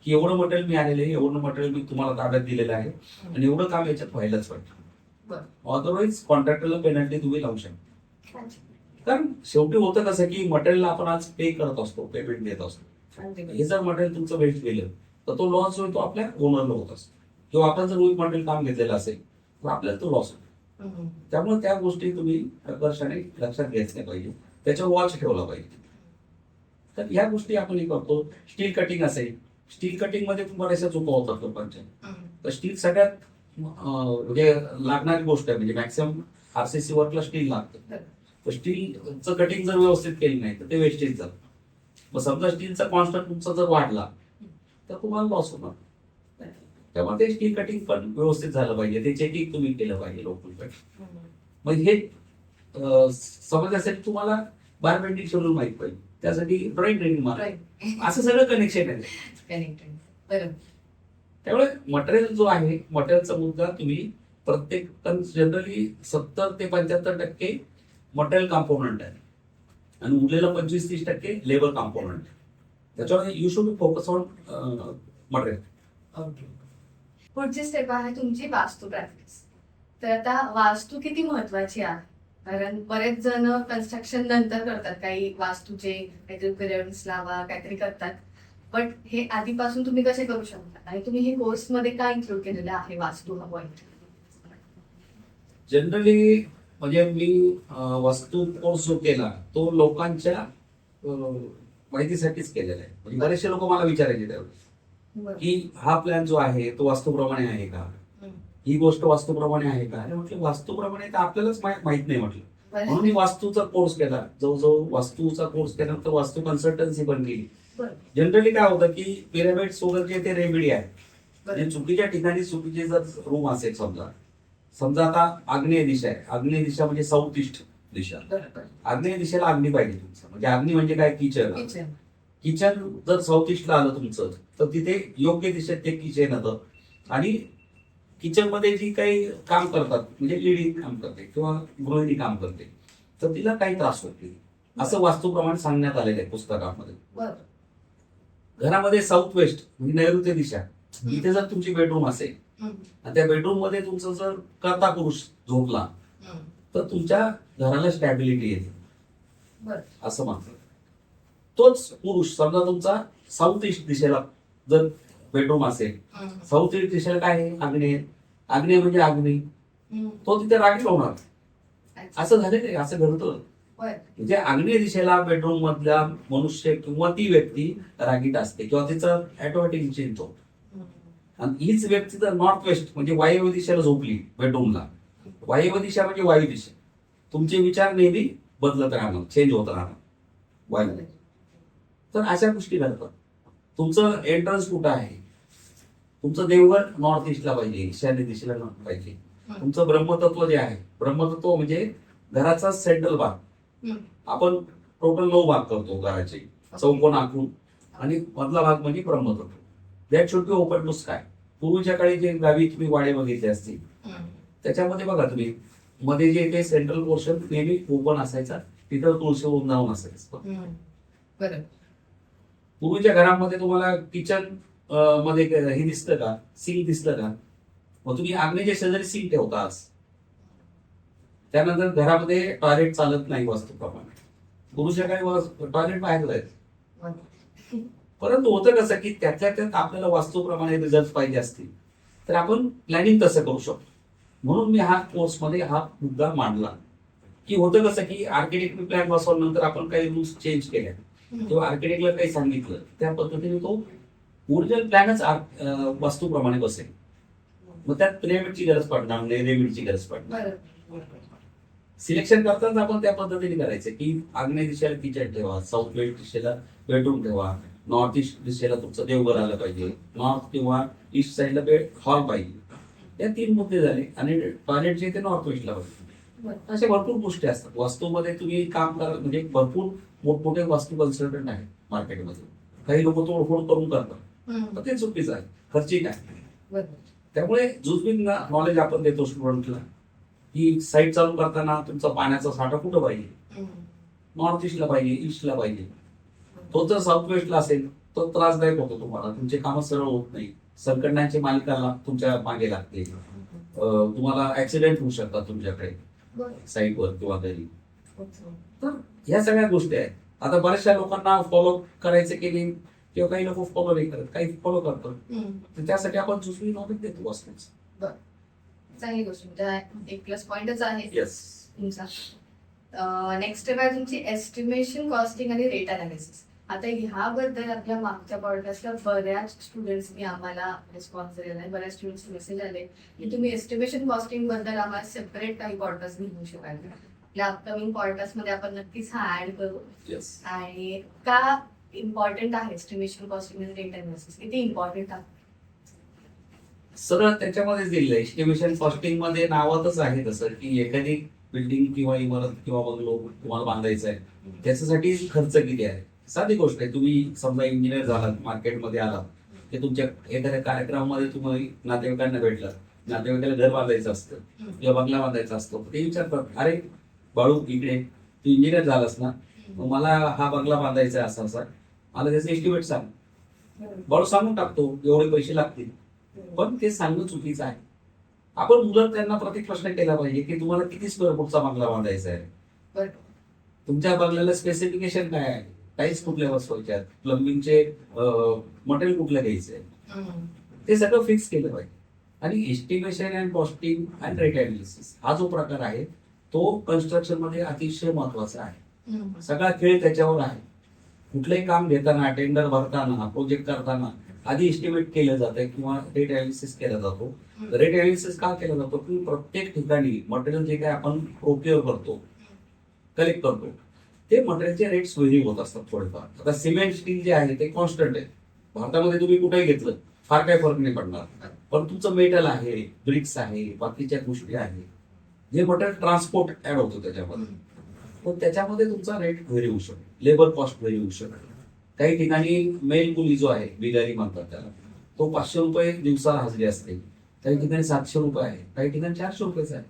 की एवढं मटेरियल मी आलेलं आहे, एवढं मटेरियल मी तुम्हाला ताब्यात दिलेलं आहे आणि एवढं काम याच्यात व्हायलाच पाहिजे. अदरवाईज कॉन्ट्रॅक्टरला पेनल्टी तुम्ही लावू शकता. कारण शेवटी होतं कसं की मटेरियल आपण आज पे करत असतो, पेमेंट देत असतो. हे जर मटेरियल तुमचं वेस्ट गेलं तर तो लॉस होतो आपल्या ओनरला होत असतो, किंवा आपण जर विथ मटेरियल काम घेतलेलं असेल तर आपल्याला तो लॉस होतो. त्यामुळे त्या गोष्टी तुम्ही प्रकर्षाने लक्षात घेतल्या पाहिजे, त्याच्यावर वॉच ठेवला पाहिजे. तर ह्या गोष्टी आपण हे करतो. स्टील कटिंग असेल, स्टील कटिंग मध्ये पण बऱ्याचशा चुका होतात लोकांच्या. तर स्टील सगळ्यात म्हणजे लागणारी गोष्ट आहे, म्हणजे मॅक्सिमम आरसीसी वर्कला स्टील लागतं. तर स्टीलचं कटिंग जर व्यवस्थित केली नाही तर ते वेस्टेज जातं. मग समजा स्टीलचा कॉन्स्टंट तुमचा जर वाढला तर तुम्हाला लॉस होणार. त्यामुळे ते स्टील कटिंग पण व्यवस्थित झालं पाहिजे, ते चेकिंग तुम्ही केलं पाहिजे लोकल. मग हे समज असेल तुम्हाला बार बेंडिंग शेड्यूल माहित पाहिजे, त्यासाठी ड्रॉइंग ट्रेनिंग मारा. असं सगळं कनेक्शन आहे. कनेक्टेड. बरोबर. त्यामुळे मटेरियल जो आहे, मटेरियलचा मुद्दा तुम्ही प्रत्येक जनरली 70 ते 75% मटेरियल कॉम्पोनंट आहे आणि उरलेलं 25-30% लेबर कॉम्पोनंट. त्याच्यामुळे you should focus on material. Okay. पुढची स्टेप आहे तुमची वास्तू प्रॅक्टिस. तर आता वास्तू किती महत्वाची आहे, कारण बरेच जण कन्स्ट्रक्शन नंतर करतात, काही वास्तूचे काहीतरी पिरियड्स लावा काहीतरी करतात, बट हे आधीपासून तुम्ही कसे करू शकता आणि तुम्ही हे कोर्स मध्ये काय इन्क्लूड केलेलं आहे वास्तू हा पॉईंट? जनरली म्हणजे मी वास्तू कोर्स जो केला तो लोकांच्या माहितीसाठीच केलेला आहे. म्हणजे बरेचसे लोक मला विचारायचे त्यावेळेस की हा प्लॅन जो आहे तो वास्तूप्रमाणे आहे का, ही गोष्ट वास्तूप्रमाणे आहे का. आणि म्हटलं वास्तूप्रमाणे तर आपल्यालाच माहित नाही म्हटलं. म्हणून मी वास्तूचा कोर्स केला. जवळजवळ वास्तूचा कोर्स केल्यानंतर वास्तू कन्सल्टन्सी पण केली. जनरली काय होतं की पिरामिड्स वगैरे ते रेमेडी आहे. म्हणजे चुकीच्या ठिकाणी चुकीचे जर रूम असेल, समजा आता आग्नेय दिशा आहे, आग्नेय दिशा म्हणजे साऊथ ईस्ट दिशा. आग्नेय दिशेला अग्नी पाहिजे तुमचं, म्हणजे अग्नी म्हणजे काय, किचन. किचन जर साऊथ ईस्टला आलं तुमचं तर तिथे योग्य दिशेत ते किचन येतं. आणि किचन मध्ये जी काही काम करतात, म्हणजे लेडी काम करते किंवा गृहिणी काम करते, तर तिला काही त्रास होत नाही, असं वास्तूप्रमाणे सांगण्यात आलेलं आहे पुस्तकामध्ये. घरामध्ये साऊथ वेस्ट म्हणजे नैऋत्य दिशा, इथे जर तुमची बेडरूम असेल आणि त्या बेडरूम मध्ये तुमचं जर कर्ता पुरुष झोपला तर तुमच्या घराला स्टॅबिलिटी येते असं म्हणतात. तोच पुरुष समजा तुमचा साऊथ ईस्ट दिशेला जर बेडरूम असेल, साऊथ ईस्ट दिशेला काय आहे, आग्नेय. आग्नेय म्हणजे अग्नी, तो तिथे रागीट होणार. असं झालेलं आहे, असं घडतं. म्हणजे आग्नेय दिशेला बेडरूम मधला मनुष्य किंवा ती व्यक्ती रागीट असते किंवा तिचा ऑटोमॅटिक चेंज होतो. आणि हीच व्यक्ती जर नॉर्थ वेस्ट म्हणजे वायव्य दिशेला झोपली बेडरूमला, वायव्य दिशा म्हणजे वायू दिशा, तुमचे विचार नेहमी बदलत राहणार, चेंज होत राहणार वायू. तर अशा गोष्टी घडतात. तुमचं एंट्रन्स कुठं आहे, तुमचं देवघर नॉर्थ ईस्टला पाहिजे, ईशान्य दिशेला पाहिजे. तुमचं ब्रह्मतत्व जे आहे, ब्रह्मतत्व म्हणजे घराचा सेंट्रल भाग. आपण टोटल 9 भाग करतो घराचे, चौकोन आखून, आणि मधला भाग म्हणजे ब्रह्मतत्व. That should be open to sky. पूर्वीच्या काळी जे गावी तुम्ही वाडे बघितले असतील त्याच्यामध्ये बघा तुम्ही, मध्ये जे काही सेंट्रल पोर्शन नेहमी ओपन असायचा, तिथं तुळशी वृंदावन असायचं. पूर्वीच्या घरामध्ये तुम्हाला किचन मध्ये हे दिसतं का, सिंक दिसतं का, मग तुम्ही आग्नेयच्या शेजारी सिंक ठेवता आज. त्यानंतर घरामध्ये टॉयलेट चालत नाही वास्तूप्रमाणे. पुरुषा काही टॉयलेट बाहेर जायचं. परंतु होतं कसं की त्यातल्या त्यात आपल्याला वास्तूप्रमाणे रिझल्ट पाहिजे असतील तर आपण प्लॅनिंग तसं करू शकतो. म्हणून मी हा कोर्समध्ये हा मुद्दा मांडला की होतं कसं की आर्किटेक्ट प्लॅन बसवल्यानंतर आपण काही रूल्स चेंज केल्या किंवा आर्किटेक्टला काही सांगितलं, त्या पद्धतीने तो ओरिजिनल प्लॅनच वास्तूप्रमाणे बसेल. मग त्यात पिरामिडची गरज पडणार नाही, रेमिडची गरज पडणार. सिलेक्शन करताना आपण त्या पद्धतीने करायचं की आग्नेय दिशेला किचन ठेवा, साऊथ वेस्ट दिशेला बेडरूम ठेवा, नॉर्थ ईस्ट दिशेला तुमचं देवघर आलं पाहिजे, नॉर्थ किंवा ईस्ट साईडला बेड हॉल पाहिजे. या 3 मुद्दे झाले. आणि टॉयलेट जे ते नॉर्थ वेस्टला पाहिजे. अशा भरपूर गोष्टी असतात वास्तूमध्ये. तुम्ही काम करा, म्हणजे भरपूर मोठमोठे वास्तू कन्सल्टंट आहेत मार्केटमध्ये. काही लोक तोडफोड करून करतात, तर ते चुकीचं आहे, खर्चिक आहे. त्यामुळे जुजबिन नॉलेज आपण देतो स्टुडंटला की साईट चालू करताना तुमचा पाण्याचा साठा कुठं पाहिजे, नॉर्थ ईस्टला पाहिजे, ईस्टला पाहिजे. तो जर साऊथ वेस्टला असेल तर त्रासदायक होतो तुम्हाला, तुमचे कामं सरळ होत नाही, संकटांची मालिकाला तुमच्या मागे लागते, तुम्हाला ऍक्सिडेंट होऊ शकतात तुमच्याकडे साईटवर किंवा घरी. तर ह्या सगळ्या गोष्टी आहेत. आता बऱ्याचशा लोकांना फॉलो करायचं की नाही किंवा काही लोक फॉलो नाही करत, काही फॉलो करतात. तर त्यासाठी आपण दुसरी नॉलेज देतो असतेच. चांगली गोष्ट म्हणजे एक प्लस पॉइंटच आहे येस. तुमचा. नेक्स्ट स्टेप आहे तुमची एस्टिमेशन, कॉस्टिंग आणि रेट अनालिसिस. आता ह्याबद्दल आपल्या मागच्या पॉडकास्टला बऱ्याच स्टुडंट्सनी आम्हाला रिस्पॉन्स दिलेला आहे, बऱ्याच स्टुडंट्स मेसेज आले की तुम्ही एस्टिमेशन कॉस्टिंग बद्दल आम्हाला सेपरेट काही पॉडकास्ट घेऊ शकाल का? आपल्या अपकमिंग पॉडकास्ट मध्ये आपण नक्कीच हा ऍड करू. येस. आणि का इम्पॉर्टंट आहे एस्टिमेशन कॉस्टिंग आणि रेट अनालिसिस, किती इम्पॉर्टंट आहे? सरळ त्याच्यामध्येच दिलेलं आहे. एस्टिमेशन कॉस्टिंग मध्ये नावातच आहे तसं की एखादी बिल्डिंग किंवा इमारत किंवा बंगलो तुम्हाला बांधायचा आहे, त्याच्यासाठी खर्च किती आहे. साधी गोष्ट आहे. तुम्ही समजा इंजिनियर झालात, मार्केटमध्ये आलात, ते तुमच्या एखाद्या कार्यक्रमामध्ये तुम्ही नातेवाईकांना भेटलात, नातेवाईकाला घर बांधायचं असतं किंवा बंगला बांधायचा असतो, ते विचारतात, अरे बाळू इकडे तू इंजिनियर झालास ना, मग मला हा बंगला बांधायचा आहे असा असा, मला त्याचं एस्टिमेट सांग. बाळू सांगून टाकतो एवढे पैसे लागतील. पण ते सांगणं चुकीचं आहे. आपण मुलं त्यांना प्रत्येक प्रश्न केला पाहिजे की तुम्हाला किती स्क्वेअर फूटचा बंगला बांधायचा आहे, बरं. तुमच्या बंगल्याला स्पेसिफिकेशन काय आहे, टाईल्स कुठल्या बसवायच्या, प्लंबिंगचे मटेरियल कुठलं घ्यायचंय, ते सगळं फिक्स केलं पाहिजे. आणि estimation and costing and rate analysis हा जो प्रकार आहे तो कन्स्ट्रक्शन मध्ये अतिशय महत्वाचा आहे. सगळा खेळ त्याच्यावर आहे. कुठलंही काम घेताना, टेंडर भरताना, प्रोजेक्ट करताना आधी एस्टिमेट केलं जातं किंवा रेट अनालिसिस केला जातो. रेट अनालिसिस का केला जातो की प्रत्येक ठिकाणी मटेरियल जे काय आपण प्रोक्युअर करतो, कलेक्ट करतो, ते मटेरियलचे रेट्स व्हेरी होत असतात थोडेफार. आता सिमेंट स्टील जे आहे ते कॉन्स्टंट आहे. भारतामध्ये तुम्ही कुठेही घेतलं फार काही फरक नाही पडणार. पण तुमचं मेटल आहे, ब्रिक्स आहे, बाकीच्या गोष्टी आहे, जे मटेरियल ट्रान्सपोर्ट ऍड होतो त्याच्यामध्ये, पण त्याच्यामध्ये तुमचा रेट व्हेरी होऊ शकतो. लेबर कॉस्ट व्हेरी होऊ शकतो. काही ठिकाणी मेल कुली जो आहे, बिगारी म्हणतात त्याला, तो 500 रुपये दिवसाला हजरी असते. काही ठिकाणी 700 रुपये आहे, काही ठिकाणी 400 रुपयेचा आहे.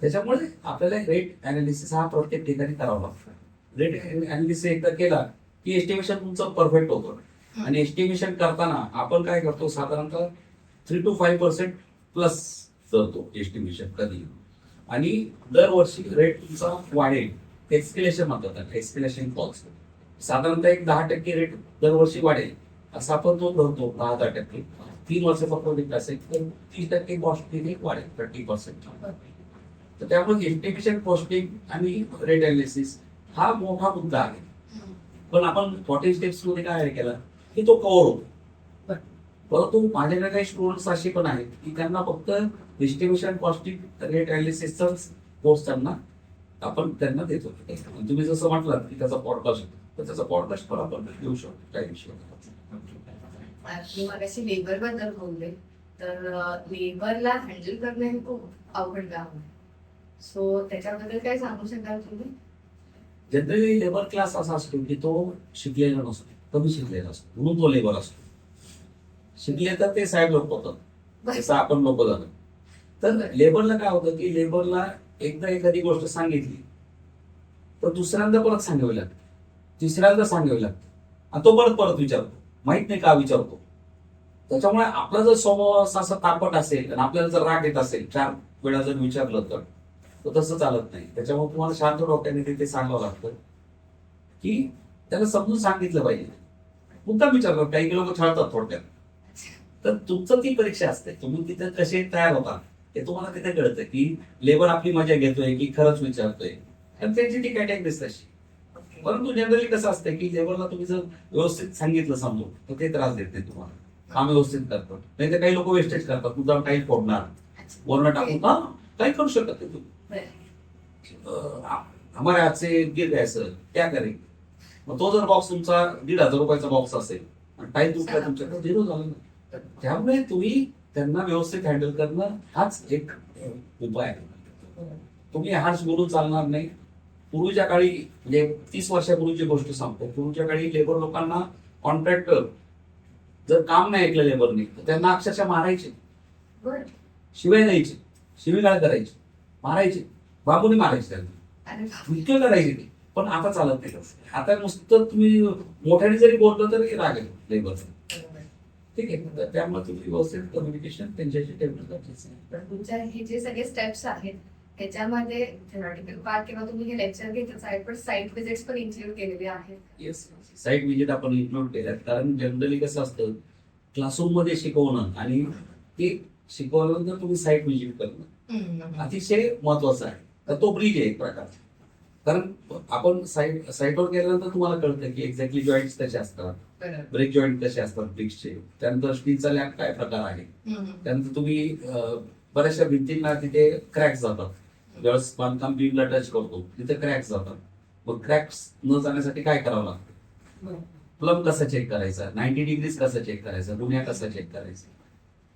त्याच्यामुळे आपल्याला रेट अनालिसिस हा प्रत्येक ठिकाणी करावा लागतो. रेट अनालिसिस एकदा केला की एस्टिमेशन तुमचं परफेक्ट होतं. आणि एस्टिमेशन करताना आपण काय करतो, साधारणतः 3 to 5% प्लस करतो एस्टिमेशन कधी. आणि दरवर्षी रेट तुमचा वाढेल, एक्सकेलेशन म्हणतात, एक्सकेलेशन कॉस्ट. साधारणतः एक 10% रेट दरवर्षी वाढेल असं आपण जो धरतो, 10-10%. 3 वर्षाचा असेल तर 30% कॉस्ट वाढेल, 30%. तर त्यामुळे एस्टिमेशन कॉस्टिंग आणि रेट अनालिसिस हा मोठा मुद्दा आहे. पण आपण 40 स्टेप्स मध्ये काय केलं की तो कव्हर होतो. परंतु माझ्याकडे काही स्टुडंट्स असे पण आहेत की त्यांना फक्त एस्टिमेशन कॉस्टिंग रेट अनालिसिसचा कोर्स आपण त्यांना देतो. तुम्ही जसं म्हटलं की त्याचा पॉडकास्ट, तर त्याचा पॉडकास्ट पण आपण देऊ शकतो काही विषय. मी मगाशी लेबर बद्दल बोलले, तर लेबरला हँडल करणं हे खूप अवघड काम आहे. सो त्याच्याबद्दल काय सांगू शकाल तुम्ही? जनरली लेबर क्लास असा असतो की तो शिकलेला नसतो, कमी शिकलेला असतो, म्हणून तो लेबर असतो. शिकले तर ते साहेब लोक होतात, जसं आपण लोक झालं. तर लेबरला काय होतं की लेबरला एकदा एखादी गोष्ट सांगितली तर दुसऱ्यांदा परत सांगावी लागते, तिसऱ्यांदा सांगावी लागते, आणि तो परत परत विचारतो, माहित नाही का विचारतो. त्याच्यामुळे आपला जर स्वभाव असा तापट असेल आणि आपल्याला जर राग येत असेल 4 वेळा जर विचारलं तर तसं चालत नाही. त्याच्यामुळे तुम्हाला शांत डोक्याने ते सांगावं लागतं की त्याला समजून सांगितलं पाहिजे. मुद्दाम विचारतात, काही लोक छळतात थोडक्यात. तर तुमचं ती परीक्षा असते, तुम्ही तिथे कसे तयार होता ते तुम्हाला तिथे कळतं की लेबर आपली मजा घेतोय की खरंच विचारतोय. आणि त्यांची ती कॅटेगरीज तशी. परंतु जनरली कसं असतं की लेबरला तुम्ही जर व्यवस्थित सांगितलं समजून तर ते त्रास देत नाही तुम्हाला, काम व्यवस्थित करतात. नाही तर काही लोक वेस्टेज करतात, मुद्दाम काही फोडणार, वर्ण टाकून हा काही करू शकत नाही तुम्ही. हमारे हात से गिर गया सर क्या करें. मग तो जर बॉक्स तुमचा 1,500 रुपयाचा बॉक्स असेल आणि टाईम तुमच्या तुमच्याकडे 0 झाला ना, त्यामुळे तुम्ही त्यांना व्यवस्थित हँडल करणं हाच एक उपाय आहे. तुम्ही हाच बोलून चालणार नाही. पूर्वीच्या काळी, म्हणजे 30 वर्षापूर्वीची गोष्ट सांगतो, पूर्वीच्या काळी लेबर लोकांना कॉन्ट्रॅक्टर जर काम नाही ऐकलं लेबरने तर त्यांना अक्षरशः मारायचे, शिवाय द्यायचे, शिवीगाळ करायचे, मारायचे, बाबूने मारायचे त्यांना, इतकं करायचे ते. पण आता चालत नाही. आता नुसतं तुम्ही मोठ्याने जरी बोललं तरी राग येतो लेबरचा. ठीक आहे, तर त्यामुळे तुम्ही व्यवस्थित कम्युनिकेशन त्यांच्याशी ठेवणं गरजेचं आहे. पण तुमच्या हे जे सगळे स्टेप्स आहेत ह्याच्यामध्ये थेरॉटिकल पार्ट किंवा तुम्ही हे लेक्चर घेतच आहेत पण साईट विजिट्स पण इन्क्लूड केलेले आहेत. येस, साईट विजिट आपण इन्क्लूड केल्यात. कारण जनरली कसं असतं, क्लासरूम मध्ये शिकवणं आणि ते शिकवल्यानंतर तुम्ही साईट विजिट करणं अतिशय महत्वाचं आहे. तर तो ब्रिज आहे एक प्रकारचा. कारण आपण साईटवर गेल्यानंतर तुम्हाला कळतं की एक्झॅक्टली जॉईंट्स कसे असतात, ब्रेक जॉईंट कसे असतात ब्रिक्सचे, त्यानंतर स्टीलचा लॅब काय प्रकार आहे, त्यानंतर तुम्ही बऱ्याचशा भिंतींना तिथे क्रॅक्स जातात. ज्यावेळेस बांधकाम बीमला टच करतो तिथे क्रॅक्स जातात. मग क्रॅक्स न जाण्यासाठी काय करावं लागतं, प्लम कसा चेक करायचा, 90 डिग्रीज कसा चेक करायचा, गुन्ह्या कसा चेक करायचा,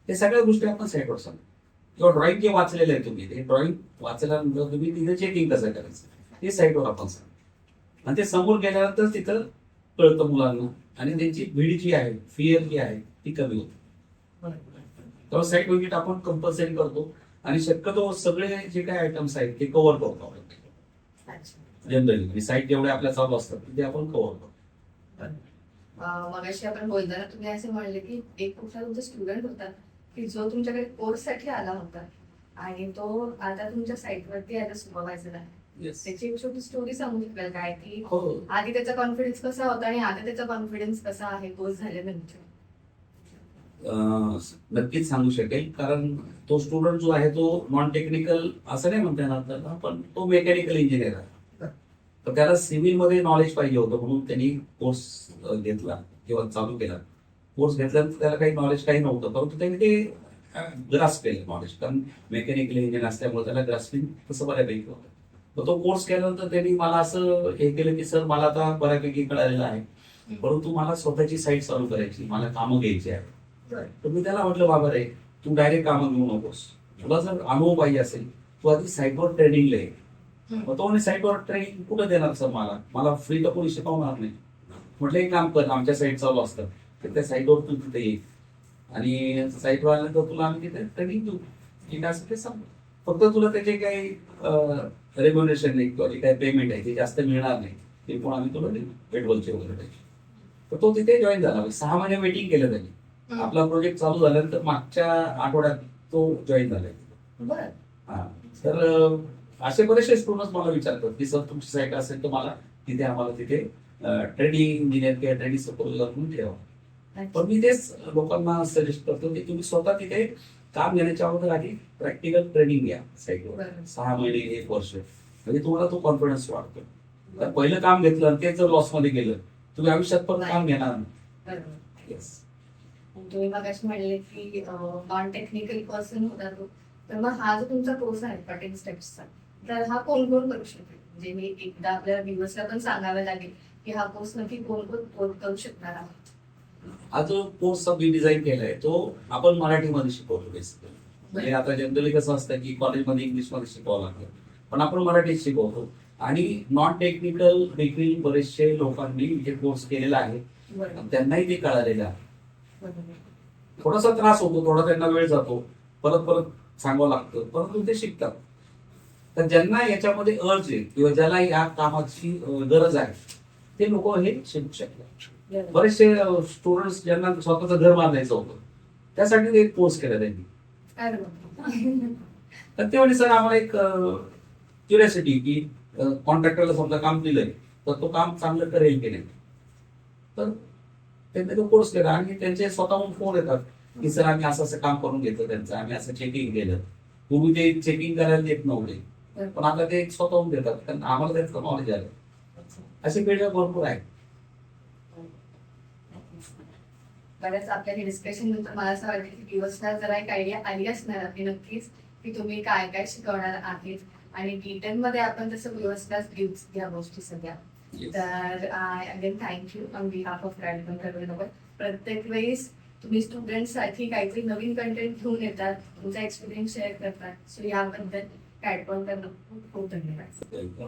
हे सगळ्या गोष्टी आपण साईटवर सांगतो. किंवा ड्रॉइंग जे वाचलेलं आहे तुम्ही, ते ड्रॉइंग वाचल्यानंतर तुम्ही तिथे चेकिंग कसं करायचं ते साईटवर आपण सांगतो. आणि ते समोर गेल्यानंतर तिथं कळतं मुलांना आणि त्यांची भीड जी आहे, फिअर जी आहे ती कमी होते. तेव्हा साईट विजिट आपण कंपल्सरी करतो आणि शक्यतो सगळे जे काही आयटम्स आहेत ते कव्हर करतो आपण जनरली. साईट जेवढे आपल्या चालू असतात ते आपण कव्हर करतो. मगाशी आपण बोलताना तुम्ही असे म्हणले की एक कुठला तुमचा स्टुडंट होता की जो तुमच्याकडे कोर्ससाठी आला होता आणि तो आता तुमच्या साईटवरती आता सुपरवायझर आहे. त्याची एक छोटी स्टोरी सांगू शकाल काय की आधी त्याचा कॉन्फिडन्स कसा होता आणि आता त्याचा कॉन्फिडन्स कसा आहे कोर्स झाल्यानंतर? नक्कीच सांगू शकेल. कारण तो स्टुडंट जो आहे तो नॉन टेक्निकल असं नाही म्हणता येणार त्याला, पण तो मेकॅनिकल इंजिनियर आहे. तर त्याला सिव्हिल मध्ये नॉलेज पाहिजे होतं म्हणून त्यांनी कोर्स घेतला किंवा चालू केला. कोर्स घेतल्यानंतर त्याला काही नॉलेज काही नव्हतं, परंतु त्यांनी ते ग्रास्प केलं नॉलेज. कारण मेकॅनिकल इंजिनियर असल्यामुळे त्याला ग्रास्पिंग तसं बऱ्यापैकी होतं. तर तो कोर्स केल्यानंतर त्यांनी मला असं हे केलं की सर मला आता बऱ्यापैकी कळालेलं आहे, परंतु मला स्वतःची साईट चालू करायची, मला कामं घ्यायची आहे. तर मी त्याला म्हटलं बाबा रे, तू डायरेक्ट कामं घेऊ नकोस, तुला जर अनुभव पाहिजे असेल तू आधी साईटवर ट्रेनिंगला ये. मग तो साईटवर ट्रेनिंग कुठं देणार सर, मला फ्री तर कोणी शिकवणार नाही. म्हटलं एक काम कर, आमच्या साईट चालू असतात तर त्या साईटवर तू तिथे ये आणि साईटवर आल्यानंतर तुला आम्ही तिथे ट्रेनिंग देऊ, ठीक असं ते सांगू. फक्त तुला त्याचे काही रेग्युलेशन नाही किंवा काही पेमेंट आहे ते जास्त मिळणार नाही, ते पण आम्ही तुला देऊ पेट्रोलचे वगैरे. तर तो तिथे जॉईन झाला. 6 महिने वेटिंग केलं त्यांनी. आपला प्रोजेक्ट चालू झाल्यानंतर मागच्या आठवड्यात तो जॉईन झालाय. हा, तर असे बरेचसे स्टुडंट मला विचारतात की सर तुमची साईट असेल तर मला तिथे आम्हाला तिथे ट्रेनिंग इंजिनियर किंवा ट्रेनिंग सुपरवायझर म्हणून ठेवा. पण मी तेच लोकांना सजेस्ट करतो की तुम्ही स्वतः तिथे काम घेण्याच्या अगोदर आधी प्रॅक्टिकल ट्रेनिंग घ्या साईटवर. 6 महिने 1 वर्ष, म्हणजे तुम्हाला तो कॉन्फिडन्स वाढतो. तर पहिलं काम घेतलं आणि तेच जर लॉस मध्ये गेलं तुम्ही आयुष्यात पण काम घेणार नाही. येस. तुम्ही मगाशी म्हणले की नॉन टेक्निकल पर्सन होता तो, तर मग हा जो तुमचा कोर्स आहे कटिंग स्टेप्सचा, तर हा कोण कोण करू शकेल? म्हणजे मी एकदा आपल्याला व्ह्युअर्सला पण सांगावं लागेल की हा कोर्स नक्की कोण कोण करू शकणार आहे? हा जो कोर्स मी डिझाईन केलाय तो आपण मराठीमध्ये शिकवतो बेसिकली. म्हणजे आता जनरली कसं असतं की कॉलेजमध्ये इंग्लिशमध्ये शिकवावं लागतं, पण आपण मराठीत शिकवतो. आणि नॉन टेक्निकल देखील बरेचसे लोकांनी हे कोर्स केलेला आहे, त्यांनाही ते कळालेलं आहे. थोडासा त्रास होतो, थोडा त्यांना वेळ जातो, परत परत सांगावं लागतं, परंतु ते शिकतात. तर ज्यांना याच्यामध्ये अर्ज आहे किंवा ज्याला या कामाची गरज आहे ते लोक हे शिकू शकतात. बरेचसे स्टुडंट्स ज्यांना स्वतःचं घर बांधायचं होतं त्यासाठी ते एक कोर्स केला त्यांनी. तर ते म्हणजे सर आम्हाला एक क्युरियोसिटी की कॉन्ट्रॅक्टरला समजा काम दिलंय तर तो काम चांगलं करेल की नाही. तर त्यांनी तो कोर्स केला आणि त्यांचे स्वतःहून फोन येतात की सर आम्ही असं असं काम करून घेतलं त्यांचं, आम्ही असं चेकिंग केलं. पूर्वी ते चेकिंग करायला देत नव्हते, पण आता ते स्वतःहून देतात कारण आम्हाला त्याचं नॉलेज आलं. असे फीडबॅक भरपूर आहे. बऱ्याच आपल्या डिस्कशन नंतर मला असं वाटतं की दिवसला जरा एक आयडिया आली असणार आहे नक्कीच की तुम्ही काय काय शिकवणार आहेत आणि डिटेलमध्ये आपण तसं व्यवस्थित घेऊच या गोष्टी सगळ्या. तर I again thank you on behalf of गाईडबन कर्वेनगर. प्रत्येक वेळेस तुम्ही स्टुडंटसाठी काहीतरी नवीन कंटेंट घेऊन येतात, तुमचा एक्सपिरियन्स शेअर करतात. सो याबद्दल गाईडबन करणं खूप खूप धन्यवाद.